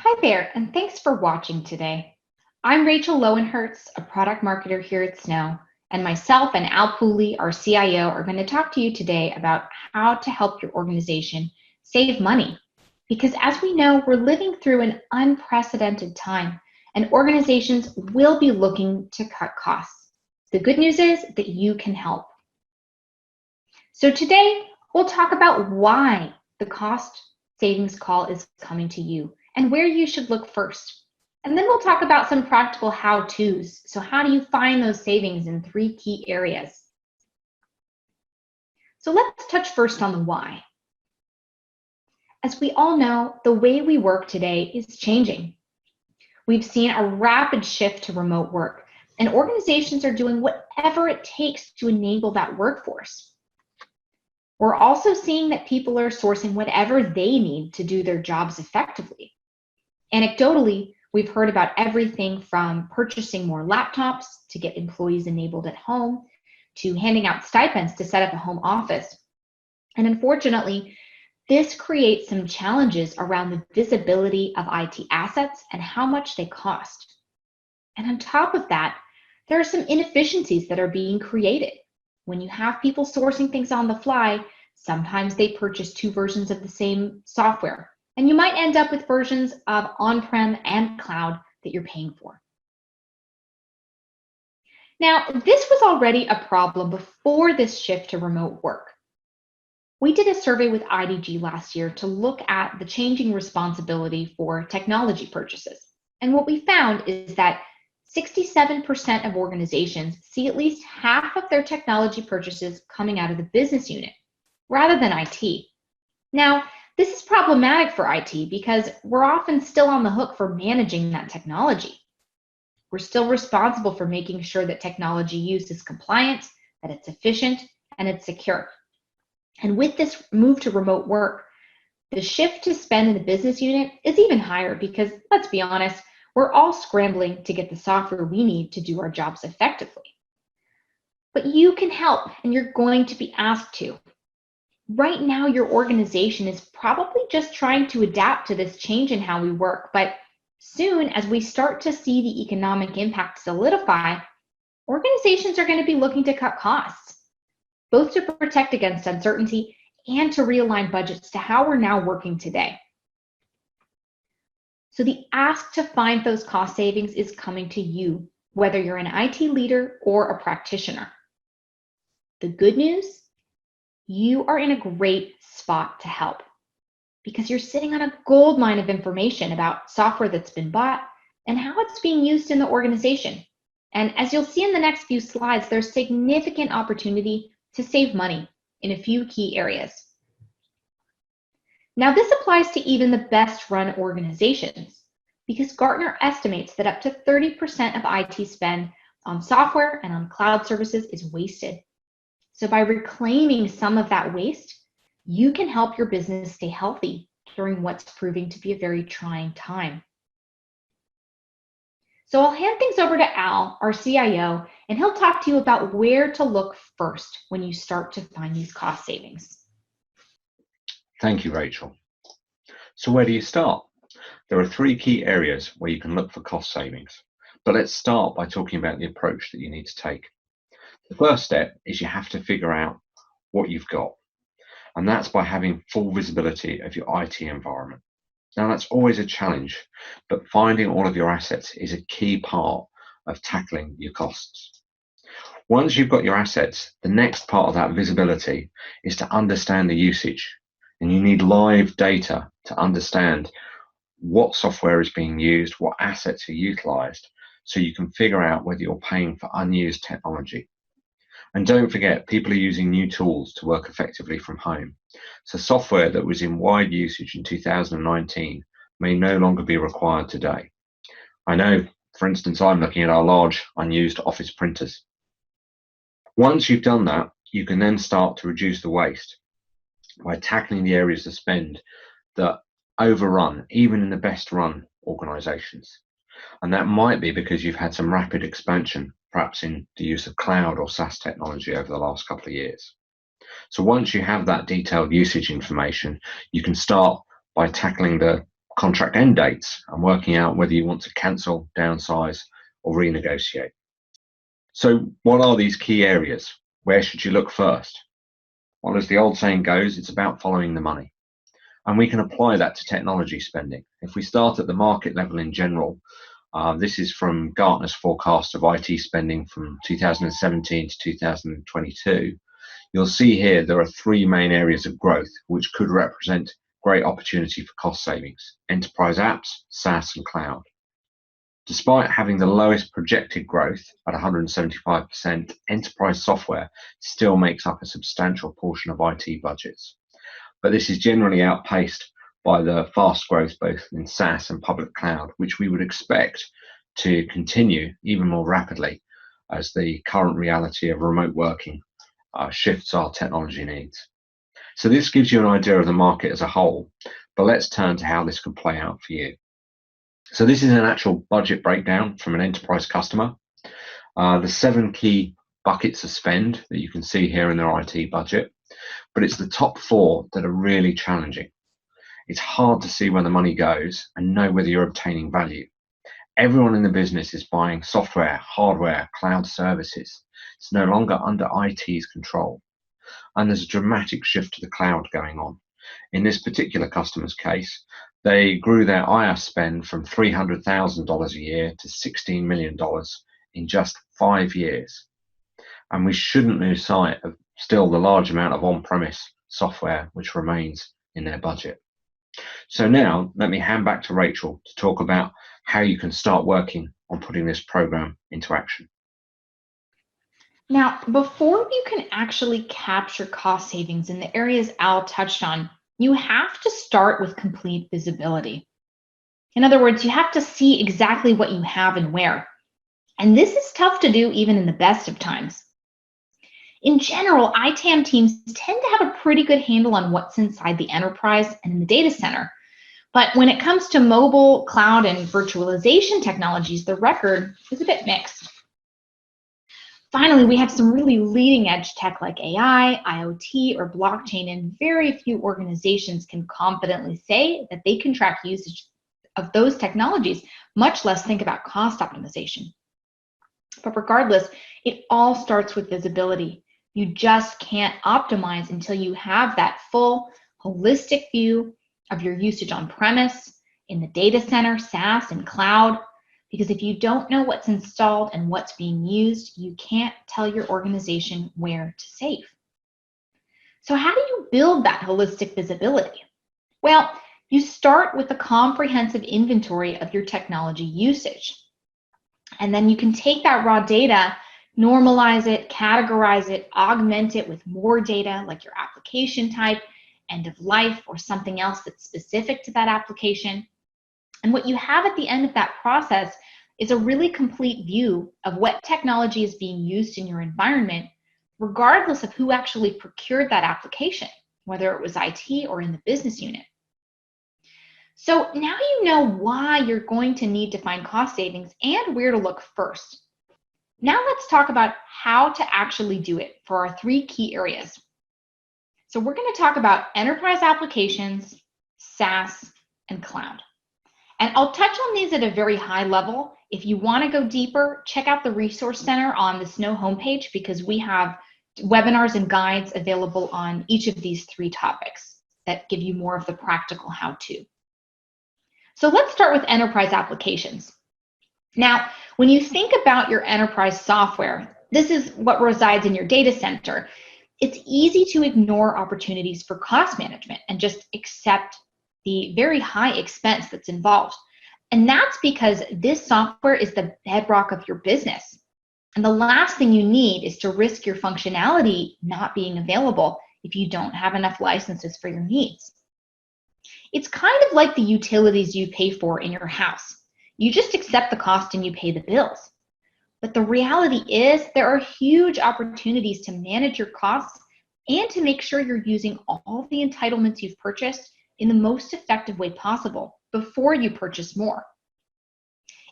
Hi there, and thanks for watching today. I'm Rachel Lowenhertz, a product marketer here at Snow, and myself and Al Pooley, our CIO, are going to talk to you today about how to help your organization save money. Because as we know, we're living through an unprecedented time, and organizations will be looking to cut costs. The good news is that you can help. So today, we'll talk about why the cost savings call is coming to you and where you should look first. And then we'll talk about some practical how-tos. So how do you find those savings in 3 key areas? So let's touch first on the why. As we all know, the way we work today is changing. We've seen a rapid shift to remote work, and organizations are doing whatever it takes to enable that workforce. We're also seeing that people are sourcing whatever they need to do their jobs effectively. Anecdotally, we've heard about everything from purchasing more laptops to get employees enabled at home, to handing out stipends to set up a home office. And unfortunately, this creates some challenges around the visibility of IT assets and how much they cost. And on top of that, there are some inefficiencies that are being created. When you have people sourcing things on the fly, sometimes they purchase 2 versions of the same software, and you might end up with versions of on-prem and cloud that you're paying for. Now, this was already a problem before this shift to remote work. We did a survey with IDG last year to look at the changing responsibility for technology purchases. And what we found is that 67% of organizations see at least half of their technology purchases coming out of the business unit rather than IT. Now, this is problematic for IT because we're often still on the hook for managing that technology. We're still responsible for making sure that technology use is compliant, that it's efficient, and it's secure. And with this move to remote work, the shift to spend in the business unit is even higher because, let's be honest, we're all scrambling to get the software we need to do our jobs effectively. But you can help, and you're going to be asked to. Right now, your organization is probably just trying to adapt to this change in how we work, but soon, as we start to see the economic impact solidify, organizations are going to be looking to cut costs, both to protect against uncertainty and to realign budgets to how we're now working today. So the ask to find those cost savings is coming to you, whether you're an IT leader or a practitioner. The good news, you are in a great spot to help because you're sitting on a goldmine of information about software that's been bought and how it's being used in the organization. And as you'll see in the next few slides, there's significant opportunity to save money in a few key areas. Now, this applies to even the best run organizations because Gartner estimates that up to 30% of IT spend on software and on cloud services is wasted. So by reclaiming some of that waste, you can help your business stay healthy during what's proving to be a very trying time. So I'll hand things over to Al, our CIO, and he'll talk to you about where to look first when you start to find these cost savings. Thank you, Rachel. So where do you start? There are 3 key areas where you can look for cost savings, but let's start by talking about the approach that you need to take. The first step is you have to figure out what you've got, and that's by having full visibility of your IT environment. Now, that's always a challenge, but finding all of your assets is a key part of tackling your costs. Once you've got your assets, the next part of that visibility is to understand the usage. And you need live data to understand what software is being used, what assets are utilized, so you can figure out whether you're paying for unused technology. And don't forget, people are using new tools to work effectively from home. So software that was in wide usage in 2019 may no longer be required today. I know, for instance, I'm looking at our large unused office printers. Once you've done that, you can then start to reduce the waste by tackling the areas of spend that overrun, even in the best run organizations. And that might be because you've had some rapid expansion, perhaps in the use of cloud or SaaS technology over the last couple of years. So once you have that detailed usage information, you can start by tackling the contract end dates and working out whether you want to cancel, downsize, or renegotiate. So what are these key areas? Where should you look first? Well, as the old saying goes, it's about following the money. And we can apply that to technology spending. If we start at the market level in general, this is from Gartner's forecast of IT spending from 2017 to 2022. You'll see here there are three main areas of growth which could represent great opportunity for cost savings: enterprise apps, SaaS, and cloud. Despite having the lowest projected growth at 175%, enterprise software still makes up a substantial portion of IT budgets. But this is generally outpaced by the fast growth both in SaaS and public cloud, which we would expect to continue even more rapidly as the current reality of remote working shifts our technology needs. So this gives you an idea of the market as a whole, but let's turn to how this could play out for you. So this is an actual budget breakdown from an enterprise customer. The 7 key buckets of spend that you can see here in their IT budget, but it's the top 4 that are really challenging. It's hard to see where the money goes and know whether you're obtaining value. Everyone in the business is buying software, hardware, cloud services. It's no longer under IT's control. And there's a dramatic shift to the cloud going on. In this particular customer's case, they grew their IaaS spend from $300,000 a year to $16 million in just 5 years. And we shouldn't lose sight of still the large amount of on-premise software which remains in their budget. So now let me hand back to Rachel to talk about how you can start working on putting this program into action. Now, before you can actually capture cost savings in the areas Al touched on, you have to start with complete visibility. In other words, you have to see exactly what you have and where. And this is tough to do even in the best of times. In general, ITAM teams tend to have a pretty good handle on what's inside the enterprise and in the data center. But when it comes to mobile, cloud, and virtualization technologies, the record is a bit mixed. Finally, we have some really leading edge tech like AI, IoT, or blockchain, and very few organizations can confidently say that they can track usage of those technologies, much less think about cost optimization. But regardless, it all starts with visibility. You just can't optimize until you have that full, holistic view of your usage on premise, in the data center, SaaS, and cloud. Because if you don't know what's installed and what's being used, you can't tell your organization where to save. So how do you build that holistic visibility? Well, you start with a comprehensive inventory of your technology usage. And then you can take that raw data, normalize it, categorize it, augment it with more data like your application type, end of life, or something else that's specific to that application. And what you have at the end of that process is a really complete view of what technology is being used in your environment, regardless of who actually procured that application, whether it was IT or in the business unit. So now you know why you're going to need to find cost savings and where to look first. Now let's talk about how to actually do it for our 3 key areas. So we're going to talk about enterprise applications, SaaS, and cloud. And I'll touch on these at a very high level. If you want to go deeper, check out the Resource Center on the Snow homepage because we have webinars and guides available on each of these 3 topics that give you more of the practical how-to. So let's start with enterprise applications. Now, when you think about your enterprise software, this is what resides in your data center. It's easy to ignore opportunities for cost management and just accept the very high expense that's involved. And that's because this software is the bedrock of your business. And the last thing you need is to risk your functionality not being available if you don't have enough licenses for your needs. It's kind of like the utilities you pay for in your house. You just accept the cost and you pay the bills. But the reality is there are huge opportunities to manage your costs and to make sure you're using all the entitlements you've purchased in the most effective way possible before you purchase more.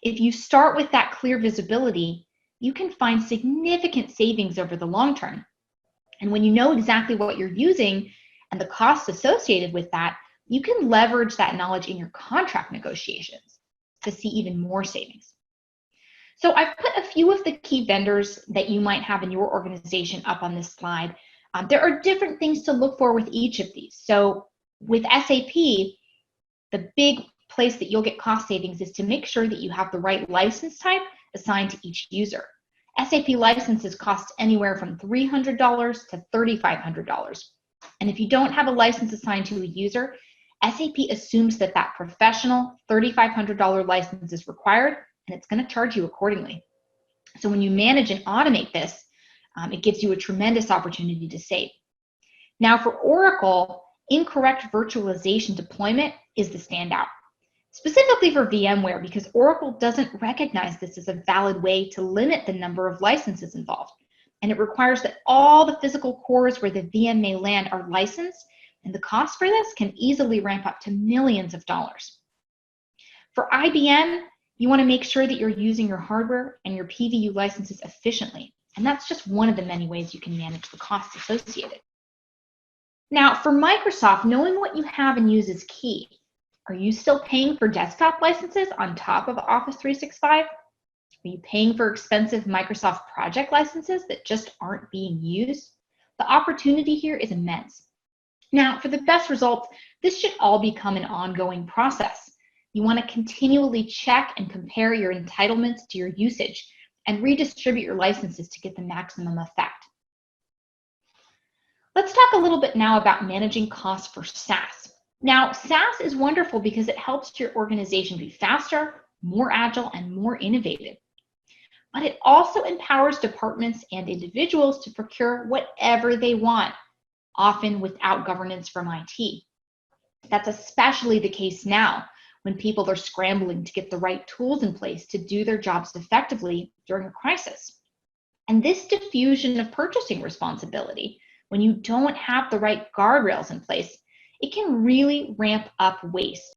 If you start with that clear visibility, you can find significant savings over the long term. And when you know exactly what you're using and the costs associated with that, you can leverage that knowledge in your contract negotiations to see even more savings. So I've put a few of the key vendors that you might have in your organization up on this slide. There are different things to look for with each of these. So with SAP, the big place that you'll get cost savings is to make sure that you have the right license type assigned to each user. SAP licenses cost anywhere from $300 to $3,500. And if you don't have a license assigned to a user, SAP assumes that that professional $3,500 license is required, and it's going to charge you accordingly. So when you manage and automate this, it gives you a tremendous opportunity to save. Now for Oracle, incorrect virtualization deployment is the standout, specifically for VMware, because Oracle doesn't recognize this as a valid way to limit the number of licenses involved. And it requires that all the physical cores where the VM may land are licensed, and the cost for this can easily ramp up to millions of dollars. For IBM, you want to make sure that you're using your hardware and your PVU licenses efficiently. And that's just one of the many ways you can manage the costs associated. Now, for Microsoft, knowing what you have and use is key. Are you still paying for desktop licenses on top of Office 365? Are you paying for expensive Microsoft project licenses that just aren't being used? The opportunity here is immense. Now, for the best results, this should all become an ongoing process. You want to continually check and compare your entitlements to your usage and redistribute your licenses to get the maximum effect. Let's talk a little bit now about managing costs for SaaS. Now, SaaS is wonderful because it helps your organization be faster, more agile, and more innovative. But it also empowers departments and individuals to procure whatever they want, often without governance from IT. That's especially the case now, when people are scrambling to get the right tools in place to do their jobs effectively during a crisis. And this diffusion of purchasing responsibility, when you don't have the right guardrails in place, it can really ramp up waste,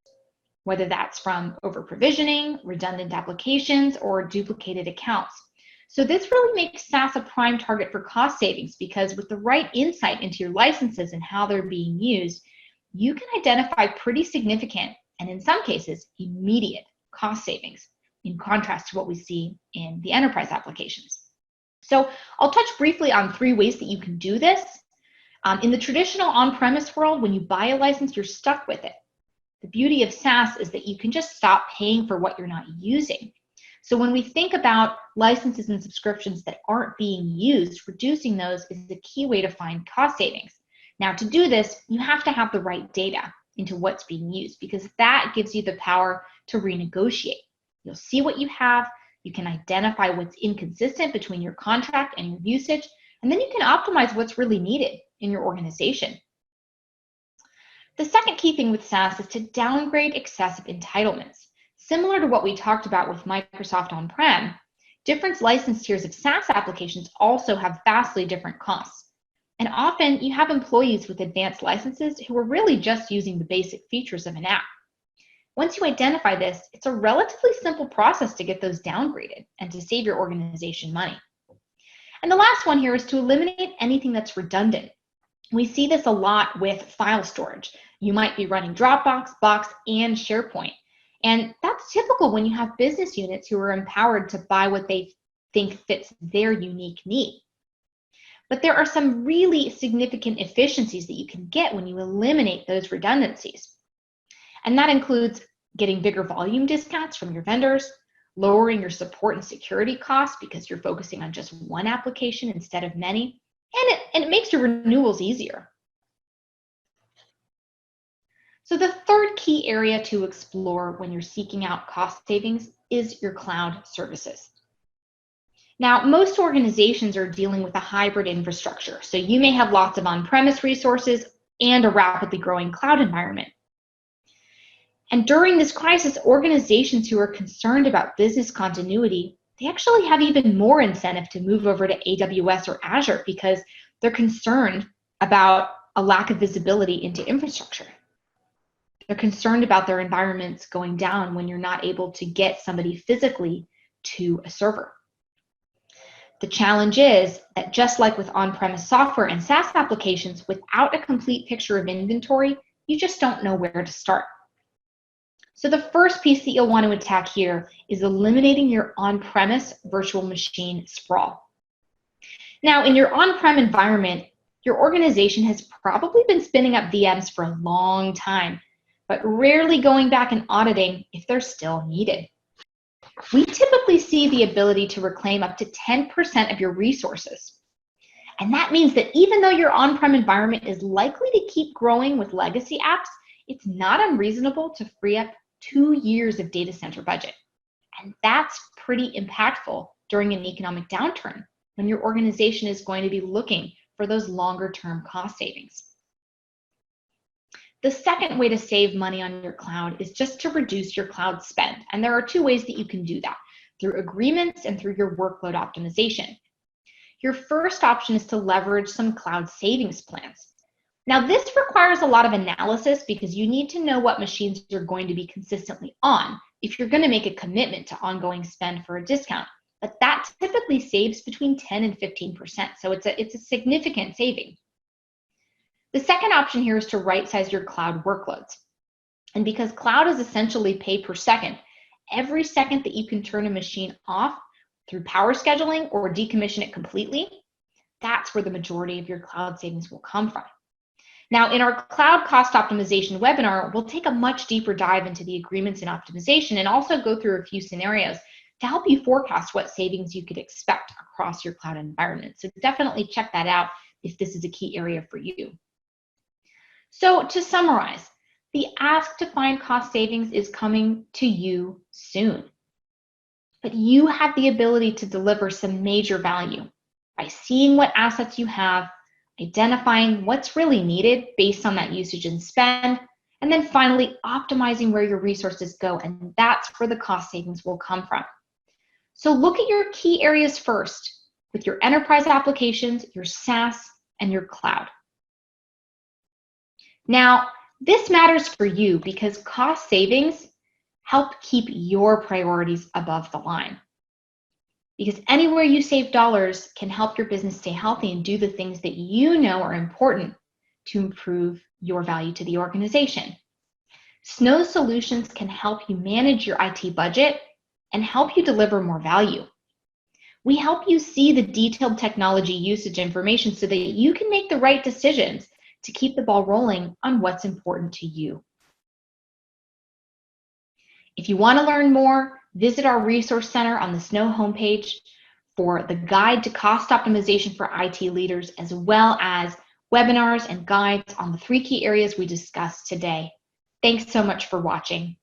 whether that's from over-provisioning, redundant applications, or duplicated accounts. So this really makes SaaS a prime target for cost savings, because with the right insight into your licenses and how they're being used, you can identify pretty significant, and in some cases, immediate cost savings, in contrast to what we see in the enterprise applications. So I'll touch briefly on 3 ways that you can do this. In the traditional on-premise world, when you buy a license, you're stuck with it. The beauty of SaaS is that you can just stop paying for what you're not using. So when we think about licenses and subscriptions that aren't being used, reducing those is the key way to find cost savings. Now, to do this, you have to have the right data into what's being used, because that gives you the power to renegotiate. You'll see what you have, you can identify what's inconsistent between your contract and your usage, and then you can optimize what's really needed in your organization. The second key thing with SaaS is to downgrade excessive entitlements. Similar to what we talked about with Microsoft on-prem, different license tiers of SaaS applications also have vastly different costs. And often you have employees with advanced licenses who are really just using the basic features of an app. Once you identify this, it's a relatively simple process to get those downgraded and to save your organization money. And the last one here is to eliminate anything that's redundant. We see this a lot with file storage. You might be running Dropbox, Box, and SharePoint. And that's typical when you have business units who are empowered to buy what they think fits their unique need. But there are some really significant efficiencies that you can get when you eliminate those redundancies. And that includes getting bigger volume discounts from your vendors, lowering your support and security costs because you're focusing on just one application instead of many, and it makes your renewals easier. So the third key area to explore when you're seeking out cost savings is your cloud services. Now, most organizations are dealing with a hybrid infrastructure, so you may have lots of on-premise resources and a rapidly growing cloud environment. And during this crisis, organizations who are concerned about business continuity, they actually have even more incentive to move over to AWS or Azure because they're concerned about a lack of visibility into infrastructure. They're concerned about their environments going down when you're not able to get somebody physically to a server. The challenge is that just like with on-premise software and SaaS applications, without a complete picture of inventory, You just don't know where to start. So the first piece that you'll want to attack here is eliminating your on-premise virtual machine sprawl. Now, in your on-prem environment, your organization has probably been spinning up VMs for a long time, but rarely going back and auditing if they're still needed. We typically see the ability to reclaim up to 10% of your resources. And that means that even though your on-prem environment is likely to keep growing with legacy apps, it's not unreasonable to free up 2 years of data center budget. And that's pretty impactful during an economic downturn when your organization is going to be looking for those longer-term cost savings. The second way to save money on your cloud is just to reduce your cloud spend. And there are 2 ways that you can do that, through agreements and through your workload optimization. Your first option is to leverage some cloud savings plans. Now, this requires a lot of analysis because you need to know what machines you're going to be consistently on if you're going to make a commitment to ongoing spend for a discount. But that typically saves between 10 and 15%, so it's a significant saving. The second option here is to right-size your cloud workloads. And because cloud is essentially pay per second, every second that you can turn a machine off through power scheduling or decommission it completely, that's where the majority of your cloud savings will come from. Now, in our cloud cost optimization webinar, we'll take a much deeper dive into the agreements and optimization and also go through a few scenarios to help you forecast what savings you could expect across your cloud environment. So definitely check that out if this is a key area for you. So to summarize, the ask to find cost savings is coming to you soon. But you have the ability to deliver some major value by seeing what assets you have, identifying what's really needed based on that usage and spend, and then finally optimizing where your resources go, and that's where the cost savings will come from. So look at your key areas first with your enterprise applications, your SaaS, and your cloud. Now, this matters for you because cost savings help keep your priorities above the line. Because anywhere you save dollars can help your business stay healthy and do the things that you know are important to improve your value to the organization. Snow Solutions can help you manage your IT budget and help you deliver more value. We help you see the detailed technology usage information so that you can make the right decisions to keep the ball rolling on what's important to you. If you want to learn more, visit our resource center on the Snow homepage for the guide to cost optimization for IT leaders, as well as webinars and guides on the 3 key areas we discussed today. Thanks so much for watching.